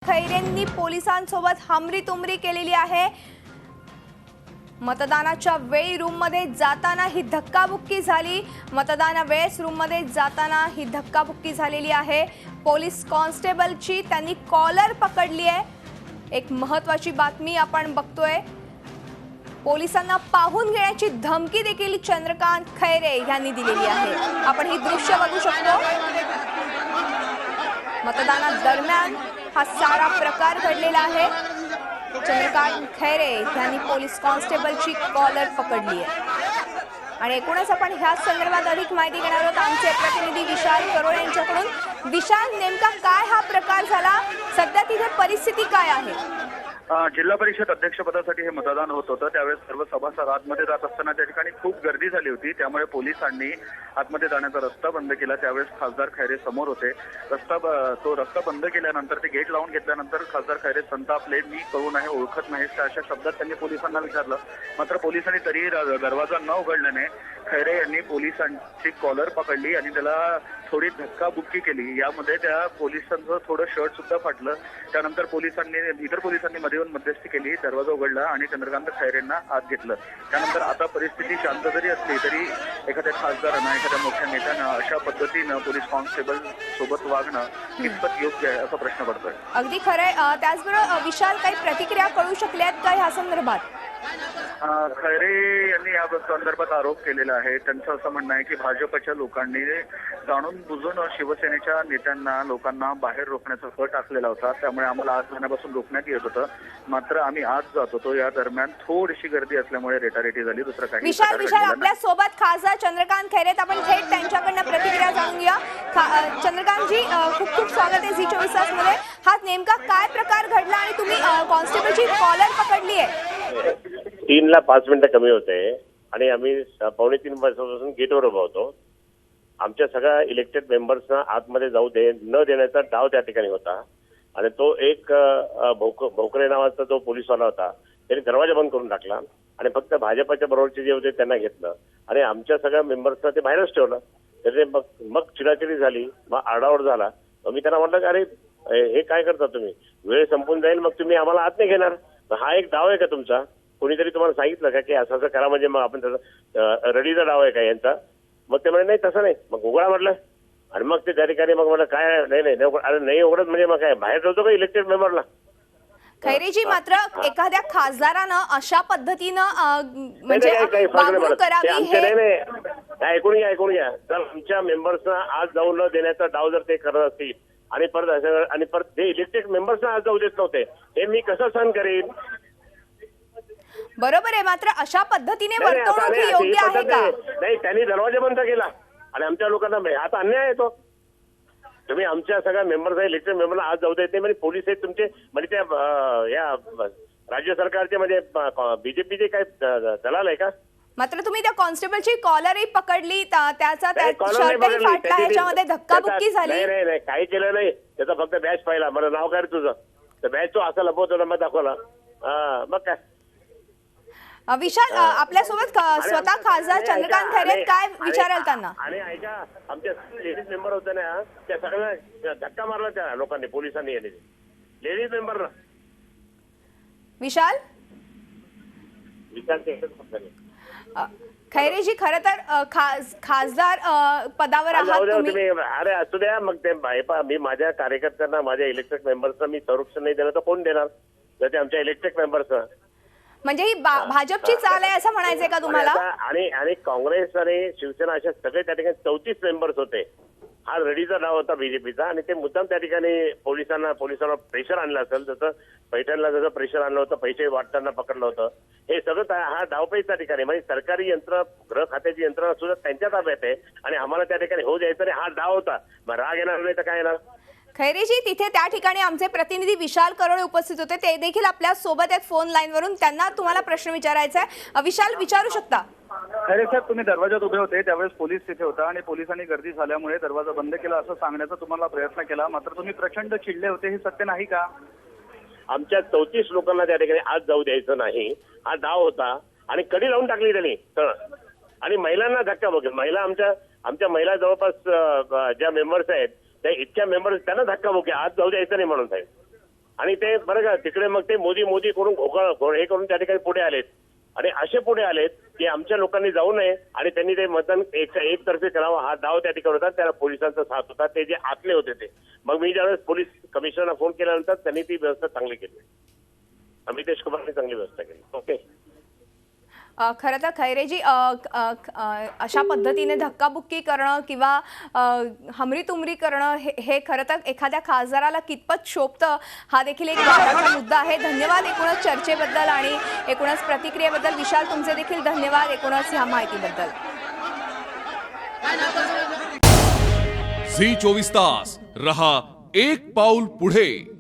खैरेंनी पोलिसांसोबत हमरी-तुमरी केलेली आहे। मतदानाच्या वेळी रूममध्ये जाताना ही धक्काबुक्की झाली। मतदाना वेळेस रूममध्ये जाताना ही धक्काबुक्की झालेली आहे। पोलीस कॉन्स्टेबलची त्यांनी कॉलर पकडली आहे। एक महत्त्वाची बातमी आपण बघतोय। पोलिसांना पाहून घेण्याची धमकी देखील चंद्रकांत खैरे यांनी दिलेली आहे। आपण ही दृश्य बघू शकतो। मतदानादरम्यान हा सारा प्रकार घडलेला आहे। चंद्रकांत खैरे यांनी पोलीस कॉन्स्टेबलची कॉलर पकडली आहे। आणि एकूणच आपण ह्या संदर्भात अधिक माहिती घेणार आहोत आमचे प्रतिनिधी विशाल करोळे यांच्याकडून। विशाल, नेमका काय हा प्रकार झाला? सध्या तिथे परिस्थिती काय आहे? जिल्हा परिषद अध्यक्षपदासाठी हे मतदान होत होतं। त्यावेळेस सर्व सभासद आतमध्ये जात असताना त्या ठिकाणी खूप गर्दी झाली होती। त्यामुळे पोलिसांनी आतमध्ये जाण्याचा रस्ता बंद केला। त्यावेळेस खासदार खैरे समोर होते। तो रस्ता बंद केल्यानंतर ते गेट लावून घेतल्यानंतर खासदार खैरे संतापले। मी कळून आहे, ओळखत नाही अशा शब्दात त्यांनी पोलिसांना विचारलं। मात्र पोलिसांनी तरी दरवाजा न उघडल्याने खैरे यांनी पोलिसांची कॉलर पकडली आणि त्याला थोडी धक्काबुक्की केली। यामध्ये त्या पोलिसांचं थोडं शर्ट सुद्धा फाटलं। त्यानंतर इतर पोलिसांनी मध्ये येऊन मध्यस्थी केली, दरवाजा उघडला आणि चंद्रकांत खैरेंना आत घेतलं। त्यानंतर आता परिस्थिती शांत जरी असली तरी एखाद्या खासदारांना, एखाद्या मोठ्या नेत्यांना अशा पद्धतीनं पोलीस कॉन्स्टेबल सोबत वागणं कितपत योग्य आहे असा प्रश्न पडतोय। अगदी खरंय। त्याचबरोबर विशाल, काही प्रतिक्रिया कळू शकल्यात का ह्या संदर्भात? खैरे यांनी या संदर्भात आरोप केलेला आहे। त्यांचं असं म्हणणं आहे की भाजपच्या लोकांनी जाणून बुजून शिवसेनेच्या नेत्यांना, लोकांना बाहेर रोखण्याचा कट आखलेला होता। त्यामुळे आम्हाला आत जाण्यापासून रोखण्यात येत होतं, मात्र आम्ही आत जात होतो। या दरम्यान थोडीशी गर्दी असल्यामुळे रेटारेटी झाली, दुसरं काही। विशाल, आपल्या सोबत खासदार चंद्रकांत खैरे, आपण थेट त्यांच्याकडनं प्रतिक्रिया जाणून घ्या। चंद्रकांतजी, खूप खूप स्वागत आहे झी24 तासमध्ये। हा नेमका काय प्रकार घडला आणि तुम्ही कॉन्स्टेबलची कॉलर पकडली आहे? 3 ला 5 मिनिटं कमी होते आणि आम्ही 2:45 वाजतापासून गेटवर उभा होतो। आमच्या सगळ्या इलेक्टेड मेंबर्सना आतमध्ये जाऊ न देण्याचा डाव त्या ठिकाणी होता आणि तो एक भोकरे नावाचा जो पोलीसवाला होता त्यांनी दरवाजा बंद करून टाकला आणि फक्त भाजपच्या बरोबरचे जे होते त्यांना घेतलं आणि आमच्या सगळ्या मेंबर्सना ते बाहेरच ठेवलं। त्याचे मग चिडाचिडी झाली, मग आरडाओरड झाला। मी त्यांना म्हटलं की अरे हे काय करता तुम्ही, वेळ संपून जाईल, मग तुम्ही आम्हाला आत नाही घेणार, हा एक डाव आहे का तुमचा? कोणीतरी तुम्हाला सांगितलं का की असं असं करा, म्हणजे मग आपण त्याचा रडीचा डाव आहे का यांचा? मग ते म्हणे नाही तसं नाही, मग उघडा म्हटलं। आणि मग ते त्या ठिकाणी मग म्हटलं काय नाही अरे नाही उघडत म्हणजे मग काय बाहेर ठेवतो का इलेक्टेड मेंबरला? खैरेजी, मात्र एखाद्या खासदारानं अशा पद्धतीनं म्हणजे वागणूक करावी हे ऐकून घ्या तर आमच्या मेंबर्सना आज जाऊ न देण्याचा डाव जर ते करत असतील आणि परत ते इलेक्टेड मेंबर्सना आज जाऊ देत नव्हते, हे मी कसं सहन करेन? बरोबर आहे, मात्र अशा पद्धतीने वर्तवणूक ही योग्य आहे का? नाही, त्यांनी दरवाजा बंद केला आणि आमच्या लोकांना आता अन्याय येतो। तुम्ही आमच्या सगळ्या मेंबर्स इलेक्टेड मेंबरला आज जाऊ देत नाही म्हणजे पोलीस आहेत तुमचे, म्हणजे त्या या राज्य सरकारचे म्हणजे बीजेपीचे काय दलाल आहे का? मात्र तुम्ही त्या कॉन्स्टेबलची कॉलरही पकडली, त्याचा शर्टही फाटला, ह्याच्यामध्ये धक्काबुक्की झाली। नाही काही केलं नाही, त्याचा फक्त बॅच पाहिला। मला नाव काय तुझं? तर बॅच तो असा लपवतो, मग दाखवला। मग काय विशाल, आपल्यासोबत स्वतः खासदार चंद्रकांत खैरे, काय विचाराल त्यांना? आणि ऐका, आमच्या लेडीज मेंबर होत्या ना, त्या सगळ्यांना धक्का मारला त्या लोकांनी, पोलिसांनी लेडीज मेंबरला। विशाल खैरेजी, खरं तर खासदार पदावर आहात तुम्ही। अरे असू द्या, मग ते मी माझ्या कार्यकर्त्यांना, माझ्या इलेक्टेड मेंबर्सना मी संरक्षण नाही देणार तर कोण देणार? जर ते आमच्या इलेक्टेड मेंबर्सना, म्हणजे ही भाजपची चाल आहे असं म्हणायचंय का तुम्हाला? आणि काँग्रेस आणि शिवसेना अशा सगळे त्या ठिकाणी 34 मेंबर्स होते। हा रडीचा डाव होता बीजेपीचा आणि ते मुद्दाम त्या ठिकाणी पोलिसांना प्रेशर आणलं असेल, जसं पैठणला जसं प्रेशर आणलं होतं, पैसे वाटताना पकडलं होतं, हे सगळं हा डावपेच त्या ठिकाणी, म्हणजे सरकारी यंत्र, गृह खात्याची यंत्रणा सुद्धा त्यांच्या ताब्यात आहे आणि आम्हाला त्या ठिकाणी होऊ द्यायचं नाही, हा डाव होता। मग राग येणार नाही तर काय येणार? खैरेजी, तिथे त्या ठिकाणी आमचे प्रतिनिधी विशाल करोळे उपस्थित होते, ते देखील आपल्या सोबत आहेत फोन लाईन वरून। त्यांना तुम्हाला प्रश्न विचारायचा आहे। विशाल, विचारू शकता? खैरे साहेब, तुम्ही दरवाजात उभे होते, त्यावेळेस पोलीस तिथे होता आणि पोलिसांनी गर्दी झाल्यामुळे दरवाजा बंद केला असं सांगण्याचा तुम्हाला प्रयत्न केला, मात्र तुम्ही प्रचंड चिडले होते, हे सत्य नाही का? आमच्या 34 लोकांना त्या ठिकाणी आज जाऊ द्यायचं नाही, हा डाव होता आणि कडी लावून टाकली त्यांनी आणि महिलांना धक्का बघेल। महिला आमच्या महिला जवळपास ज्या मेंबर्स आहेत त्या इतक्या मेंबर्स त्यांना धक्का बुक्की आज जाऊ द्यायचं नाही म्हणून साहेब। आणि ते बरं का तिकडे मग ते मोदी मोदी करून हे करून त्या ठिकाणी पुढे आलेत आणि असे पुढे आलेत की आमच्या लोकांनी जाऊ नये आणि त्यांनी ते मतदान एकतर्फे करावं हा डाव त्या ठिकाणी होता. त्याला पोलिसांचा साथ होता. ते जे आतले होते ते मग मी ज्यावेळेस पोलीस कमिशनरला फोन केल्यानंतर त्यांनी ती व्यवस्था चांगली केली. अमितेश कुमारने चांगली व्यवस्था केली. ओके. खरं तर खैरेजी अशा पद्धतीने धक्काबुक्की करणं किंवा हमरीतुमरी करणं हे खरं तर एखाद्या खासदाराला कितपत शोभतं हा देखील एक महत्त्वाचा मुद्दा आहे. धन्यवाद एकूणच चर्चेबद्दल आणि एकूणच प्रतिक्रियेबद्दल. विशाल तुमचे देखील धन्यवाद एकूणच ह्या माहितीबद्दल. झी 24 तास रहा एक पाऊल पुढे.